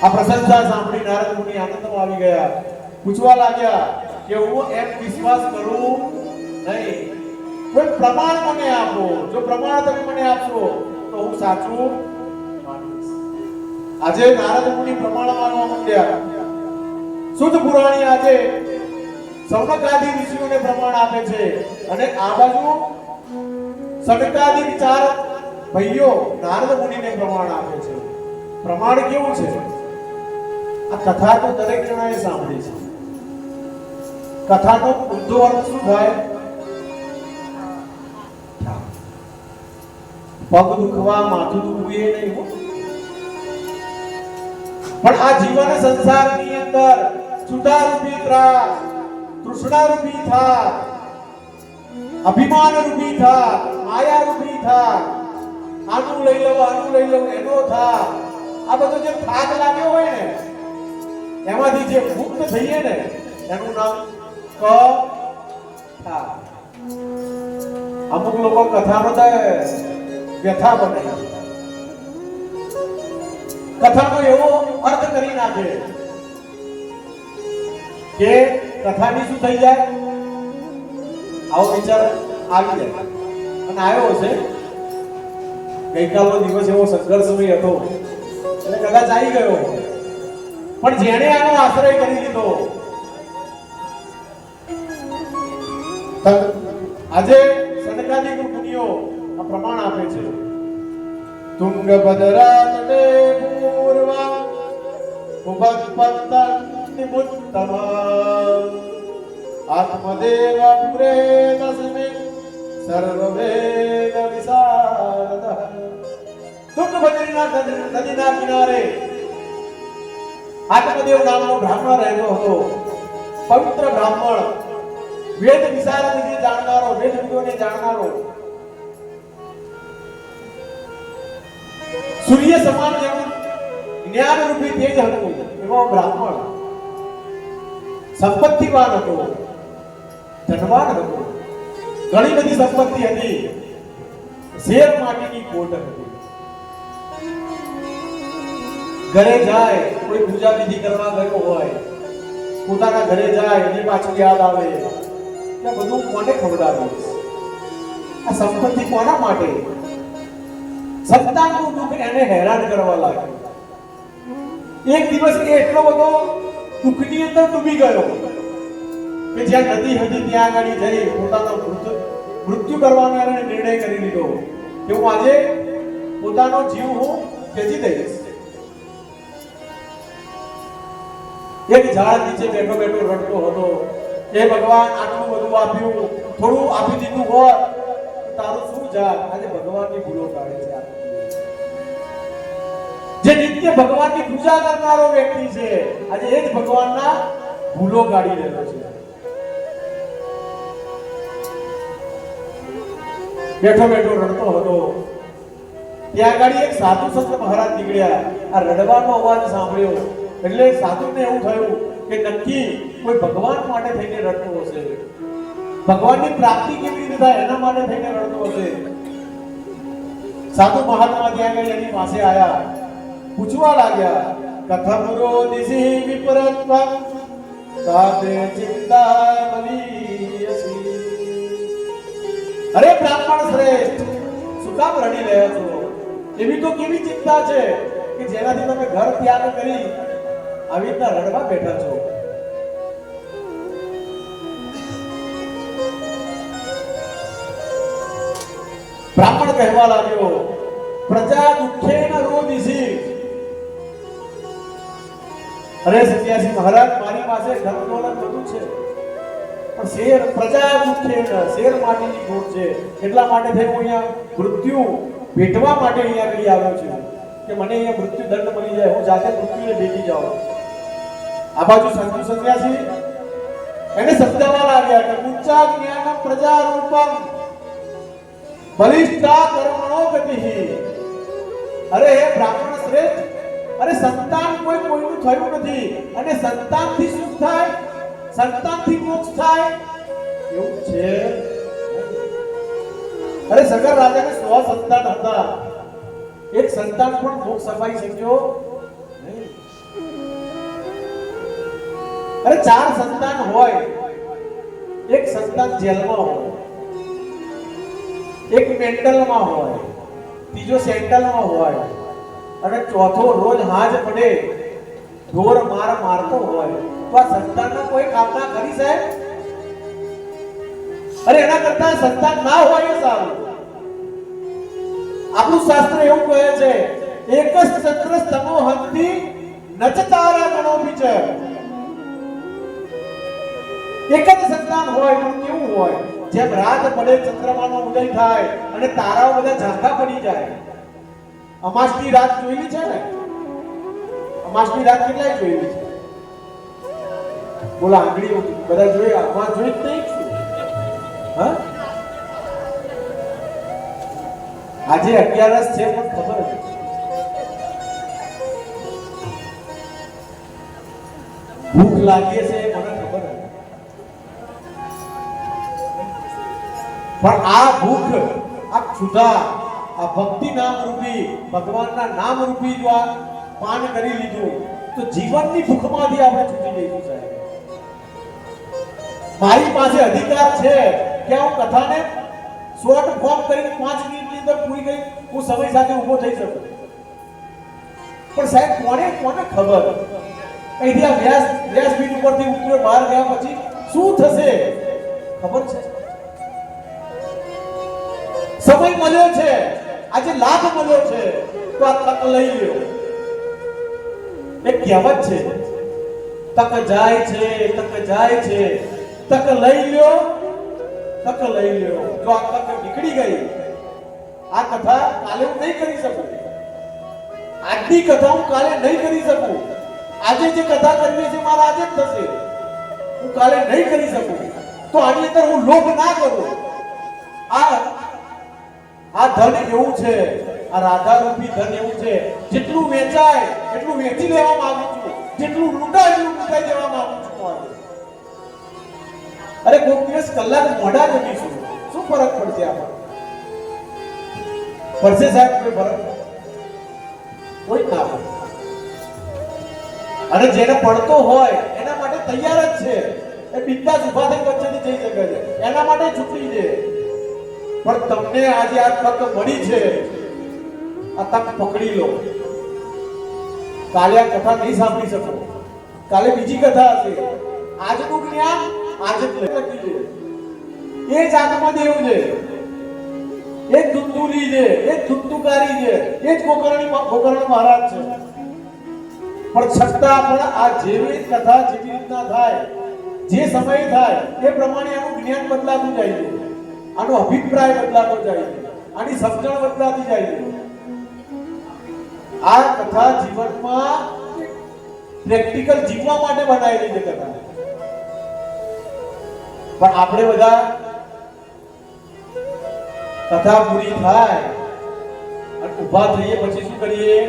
આ પ્રશંસા સાંભળી નારદ મુનિ આનંદમાં આવી ગયા. પૂછવા લાગ્યા કે હું એમ વિશ્વાસ કરું નહીં, કોઈ પ્રમાણ મને આપો. જો પ્રમાણ તમે મને આપશો તો હું સાચું માનીશ. આજે નારદ મુનિ પ્રમાણ માનવા માંડ્યા. શુદ્ધ પુરાણી આજે સૌનકાદી ઋષિઓને પ્રમાણ આપે છે અને આ બાજુ સનકાદી ચાર ભાઈઓ નારદ મુનિને પ્રમાણ આપે છે. પ્રમાણ કેવું છે? આ કથા તો દરેક જણાએ સાંભળી છે. કથાનો ઊંધો અર્થ શું થાય? પગ દુખવા, માથું દુખવું એ નહીં હો. પણ આ જીવન સંસારની અંદર સુધા રૂપી ત્રાસ, તૃષ્ણા રૂપી થાક, અભિમાન રૂપી થાક, માયા રૂપી થાક, આનું લઈ લઉં એનો થાક, આ બધો જે થાક લાગ્યો હોય ને એમાંથી જે મુક્ત થઈએ ને એનું નામ કથા. અમુક લોકો કથાનો વ્યથા બનાવી, કથાનો એવો અર્થ કરી નાખે કે કથાની શું થઈ જાય, આવો વિચાર આવી જાય. અને આવ્યો હશે ગઈકાલનો દિવસ એવો સંઘર્ષમય હતો એટલે કદાચ આવી ગયો, પણ જેણે આનો આશ્રય કરી લીધો આજે સનકાદી મુનિઓ આ પ્રમાણ આપે છે. તુંગભદ્રા તટે પૂર્વા ઉપત્પત્તં નિમુત્તમ આત્મદેવ પુરે તસ્મિન સર્વવેદ વિશારદ. તુંગભદ્રા નદીના કિનારે આત્મદેવ નામનો બ્રાહ્મણ રહેતો હતો. પવિત્ર બ્રાહ્મણ, વેદ વિશારદને જાણનારો, વેદ વિદ્યોને જાણનારો, સૂર્ય સમાન જેવું જ્ઞાન રૂપી તેજ હતું એવો બ્રાહ્મણ. સંપત્તિવાન હતો, ધનવાન હતો, ઘણી બધી સંપત્તિ હતી, શેર માટીની કોટ હતી. ઘરે જાય, કોઈ પૂજા વિધિ કરવા ગયો હોય, પોતાના ઘરે જાય એની પાછું યાદ આવે કે બધું કોને ખવડાવીશ, આ સંપત્તિ કોના માટે? સંતાનનું દુઃખ એને હેરાન કરવા લાગ્યું. એક દિવસ એ એટલો બધો દુઃખની અંદર ડૂબી ગયો કે જ્યાં નદી હતી ત્યાં આગળ જઈ પોતાનો મૃત્યુ કરવાનો એને નિર્ણય કરી લીધો કે હું આજે પોતાનો જીવ હું ત્યજી દઈશ. એક ઝાડ નીચે બેઠો બેઠો રડતો હતો કે ભગવાન આટલું બધું આપ્યું, થોડું આપી દીધું હોત તારું શું જાત. આજે ભગવાનની ભૂલો કાઢે છે. જે નિત્ય ભગવાનની પૂજા કરનારો વ્યક્તિ છે આજે એ જ ભગવાનના ભૂલો કાઢી રહ્યો છે. બેઠો બેઠો રડતો હતો. ત્યાં આગળ એક સાધુ સંત મહારાજ નીકળ્યા. આ રડવાનો અવાજ સાંભળ્યો એટલે સાધુને એવું થયું કે નક્કી કોઈ ભગવાન માટે થઈને રડતો હશે, ભગવાનની પ્રાપ્તિ કેવી રીતે થાય એના માટે થઈને રડતો હશે. સાધુ મહાત્મા ત્યાં આગળ એની પાસે આવ્યા, પૂછવા લાગ્યા કથમરો દિશી વિપરત્વં તાતે ચિંતા બલીયસી. અરે બ્રાહ્મણ શ્રેષ્ઠ, શું કામ રડી રહ્યા છો? એવી તો કેવી ચિંતા છે કે જેનાથી તમે ઘર ત્યાગ કરી આવી રીતના રડવા બેઠા છો? બ્રાહ્મણ કહેવા લાગ્યો પ્રજા દુઃખેન રોદિસી. અરે સન્યાસી મહારાજ, મારી પાસે ધન દોલત બધું છે પણ શેર પ્રજા દુઃખેન, શેર માટેની ખોટ છે. એટલા માટે થઈ હું અહીંયા મૃત્યુ ભેટવા માટે અહીંયા આગળ આવ્યો છું કે મને અહીંયા મૃત્યુ દંડ મળી જાય, હું જાતે મૃત્યુને ભેટી જાઉં. આ બાજુ સંતુ સન્યાસી એને સમજાવવા લાગ્યા કે ઉચ્ચા જ્ઞાનમ પ્રજા રૂપમ બલિષ્ઠા કર્મણો ગતિહિ. અરે હે બ્રાહ્મણ શ્રેષ્ઠ, અરે સંતાન કોઈનું થયું નથી અને સંતાનથી સુખ થાય, સંતાનથી મોક્ષ થાય એવું છે? અરે સગર રાજાને 100 સંતાન હતા, એક સંતાન પણ મોક્ષ અપાઈ શક્યો નહીં. અરે 4 સંતાન હોય, એક સંતાન જેલમાં હોય, એક મેન્ટલમાં હોય, ત્રીજો સેન્ટલમાં હોય અને ચોથો રોજ હાજ પડે ઢોર માર મારતો હોય, તો આ સંતાનનો કોઈ કામ ના કરી સાહેબ? અરે એના કરતા સંતાન ના હોય એ સારું. આપણું શાસ્ત્ર એવું કહે છે, એક જ ચંદ્ર સ્તમો હંતી નચ તારા ગણો વિચ. એક જ સંતાન હોય પણ કેવું હોય? જેમ રાત પડે ચંદ્રમાનો ઉદય થાય અને તારાઓ બધા ઝાંખા પડી જાય. અમાસની રાત જોયેલી છે ને? અમાસની રાત કેટલાય જોયેલી છે? બોલો આંગળી બધા જોઈ, અમાસ જોઈ જ નહીં. હા, આજે 11 છે પણ ખબર નથી. ભૂખ લાગી છે મને ખબર નથી, પણ આ ભૂખ, આ ક્ષુધા, આ ભક્તિ નામ રૂપી ભગવાનના નામ રૂપી જો આ પાન કરી લીધું તો જીવનની ભૂખમાંથી આપણે છૂટી જઈશું સાહેબ. મારી પાસે અધિકાર છે કે હું કથાને શોર્ટ ફોર્મ કરીને 5 મિનિટની અંદર પૂરી કરી હું સમય સાથે ઊભો થઈ શકું, પણ સાહેબ કોને ખબર અહીંથી આ વ્યાસપીઠ ઉપરથી ઉતર્યો બહાર ગયા પછી શું થશે ખબર છે? સમય મળ્યો છે, આજે લાભ મળ્યો છે તો આ તક લઈ લ્યો. એક કહેવત છે, તક જાય છે, તક જાય છે, તક લઈ લ્યો, તક લઈ લ્યો. જો આ તક નીકળી ગઈ, આ કથા કાલે હું નહીં કરી શકું, આજની કથા હું કાલે નહીં કરી શકું, આજે જે કથા કરવી છે મારા આજે જ થશે, હું કાલે નહીં કરી શકું, તો આની અંદર હું લોભ ના કરું. આ ધન એવું છે, આ રાધા રૂપી ધન એવું છે, જેટલું વેચાય એટલું વેચી લેવા માંગુ છું, જેટલું લૂંટાય એટલું લૂંટાઈ દેવા માંગુ છું. અરે કોઈક દિવસ કલાક મોઢા જમીશું, શું ફરક પડશે? આપણને પડશે સાહેબ? કોઈ ફરક કોઈ ના પડે. અને જેને પડતો હોય એના માટે તૈયાર જ છે, એ બિંદાસ ઉભા થઈ વચ્ચેથી જઈ શકે છે, એના માટે છૂટી છે. પણ તમને આજે આ તક મળી છે, આ તક પકડી લો. કાલે આ કથા નહીં સાંભળી શકો, કાલે બીજી કથા હશે. આજનું જ્ઞાન આજે જ લખી છે, એ જ આત્મદેવ છે, એ જ ધુંધુલી છે, એ જ ધુંધુકારી છે, એ જ ગોકર્ણ મહારાજ છે. પણ છતાં પણ આ જેવી કથા જેવી રીતના થાય, જે સમય થાય એ પ્રમાણે આનું જ્ઞાન બદલાતું જાય છે, આનો અભિપ્રાય બદલાતો જાય છે, આની સમજણ બદલાતી જાય છે. આ કથા જીવનમાં પ્રેક્ટિકલ જીવવા માટે બનાવેલી છે કથા. પણ આપણે બધા કથા પૂરી થાય અને ઊભા થઈએ પછી શું કરીએ?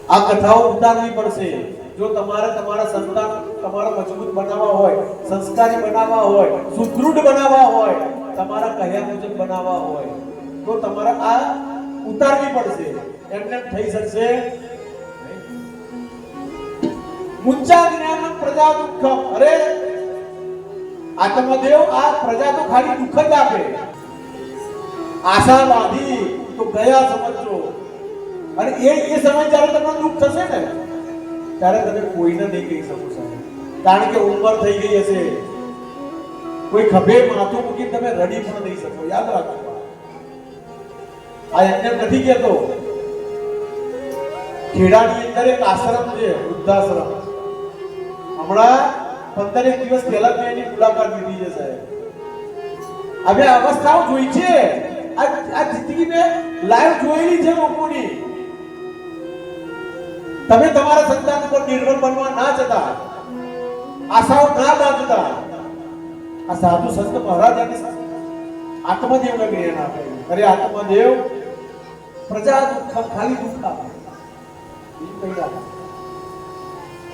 આ કથાઓ ઉતારવી પડશે. જો તમારે તમારા સંતાન તમારા મજબૂત બનાવવા હોય, સંસ્કારી બનાવવા હોય, સુદૃઢ બનાવવા હોય, તમારા કહ્યા મુજબ બનાવવા હોય તો તમારે આ ઉતારવી પડશે. એમને થઈ શકશે? મુચ્ચા જ્ઞાનમ પ્રજા દુઃખમ. અરે આત્મદેવ આ પ્રજા તો ખાલી દુઃખ જ આપે. આશાવાદી તો ગયા સમજો. અને એ સમય જ્યારે તમને દુઃખ થશે ને ત્યારે તમે કોઈને નહીં કહી શકો સાહેબ, કારણ કે ઉંમર થઈ ગઈ હશે. કોઈ ખભે માથું મૂકીને તમે રડી પણ નહીં શકો. યાદ રાખો, આ એમને નથી કહેતો. ખેડાની અંદર એક આશ્રમ છે, વૃદ્ધાશ્રમ. હમણાં 15 દિવસ પહેલા મેં એની મુલાકાત લીધી છે સાહેબ. હવે અવસ્થાઓ જોઈ છે, આ જિંદગી મેં લાઈવ જોયેલી છે લોકોની. તમે તમારા સંતાન ઉપર નિર્ભર બનવા ના જતા, આશાઓ ના બાંધતા. આ સાધુ સંત મહારાજ આત્મદેવને જ્ઞાન આપે. અરે આત્મદેવ પ્રજા દુઃખ ખાલી દુઃખ આપે.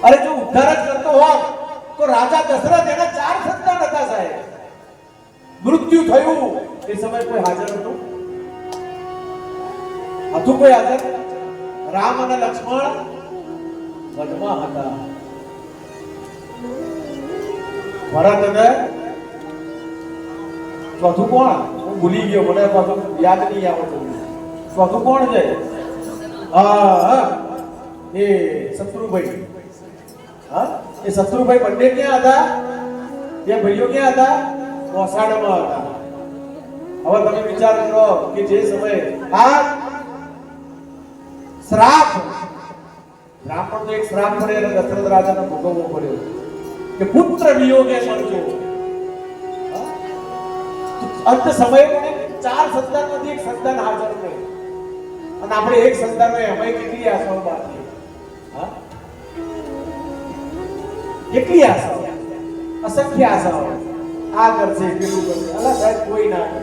અરે જો ઉદ્ધાર જ કરતો હોત તો રાજા દશરથ એના 4 સંતાન હતા સાહેબ. મૃત્યુ થયું એ સમય કોઈ હાજર હતું? કોઈ હાજર? રામ અને લક્ષ્મણ વનમાં હતા. ભરત અને ચોથું કોણ? હું ભૂલી ગયો, મને પાછું યાદ નહીં આવતું. ચોથું કોણ છે? હા, એ શત્રુભાઈ. હા, એ શત્રુભાઈ બંને ક્યાં હતા? બે ભાઈઓ ક્યાં હતા? મોસાળમાં હતા. હવે તમે વિચાર કરો કે જે સમયે આ શ્રાપ, બ્રાહ્મણ તો એક શ્રાપ પડે અને દશરથ રાજાને ભોગવવો પડ્યો કે પુત્ર વિયોગે મરજો. અંત સમયે ચાર સંતાનમાંથી એક સંતાન હાજર નહીં, અને આપણે એક સંતાન હોય એમાં કેટલી આશાઓ બાકી. હા, કેટલી આશાઓ, અસંખ્ય આશાઓ. આ કરશે, પેલું કરશે, અલા સાહેબ કોઈ ના કરે.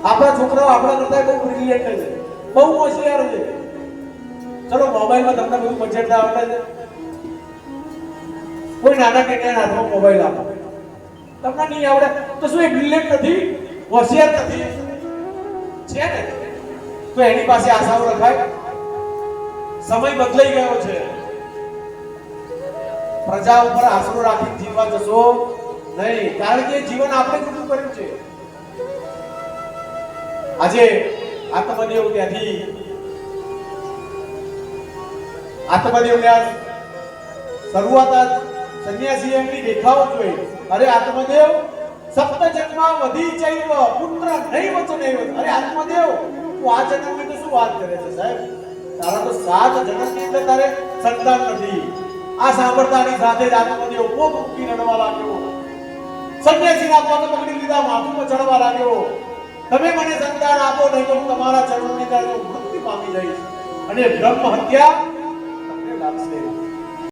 આપણા છોકરાઓ આપણા કરતા બહુ બ્રિલિયન્ટ છે, બહુ હોશિયાર છે. ચલો મોબાઈલમાં તમને બધું મચેડતા આવડે છે. કોઈ નાના કે હાથમાં મોબાઈલ આપો, તમને નહીં આવડે તો શું એ બ્રિલિયન્ટ નથી? હોશિયાર નથી? છે ને? તો એની પાસે આશાઓ રખાય? સમય બદલાઈ ગયો છે. પ્રજા ઉપર આશરો રાખીને જીવવા જશો નહીં, કારણ કે જીવન આપણે ખોટું કર્યું છે. આજે આત્મદેવ ત્યાંથી શરૂઆત સંન્યાસી એમની દેખાવો જોઈ. અરે આત્મદેવ સપ્ત જન્મા વધી ચૈવ પુત્ર નહીં વચનૈવ. અરે આત્મદેવ તું આ જન્મની તો શું વાત કરે છે સાહેબ? તારા તો 7 જન્મની અંદર તારે સંતાન નથી. આ સાંભળતાની સાથે જ આત્મદેવ પોત મૂકી રડવા લાગ્યો. સંન્યાસીના પગ પકડી લીધા, માથું પર ચડવા લાગ્યો. તમે મને સંતાન આપો, નહીં તો હું તમારા ચરણોની અંદર મૃત્યુ પામી જઈશ. અને બ્રહ્મ હત્યા